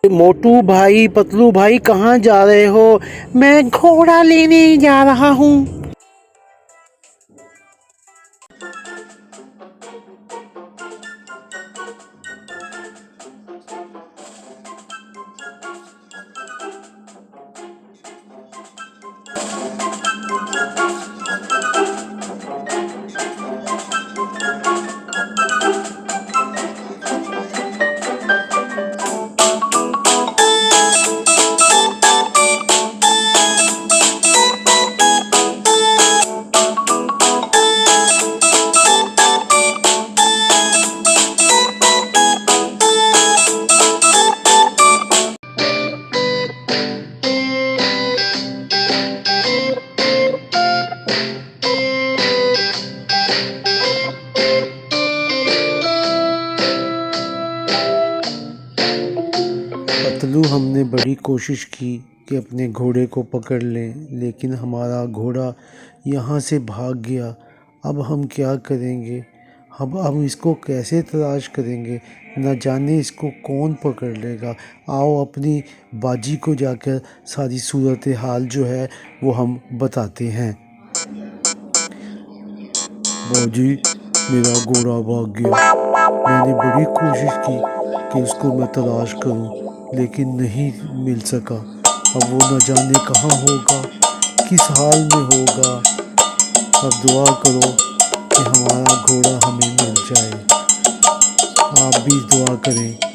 मोटू भाई, पतलू भाई, कहाँ जा रहे हो? मैं घोड़ा लेने जा रहा हूँ। पतलू, हमने बड़ी कोशिश की कि अपने घोड़े को पकड़ लें, लेकिन हमारा घोड़ा यहाँ से भाग गया। अब हम क्या करेंगे? अब हम इसको कैसे तलाश करेंगे? न जाने इसको कौन पकड़ लेगा। आओ अपनी बाजी को जाकर सारी सूरत हाल जो है वो हम बताते हैं। बाजी, मेरा घोड़ा भाग गया। मैंने बड़ी कोशिश की कि उसको मैं तलाश करूं, लेकिन नहीं मिल सका। अब वो न जाने कहाँ होगा, किस हाल में होगा। अब दुआ करो कि हमारा घोड़ा हमें मिल जाए। आप भी दुआ करें।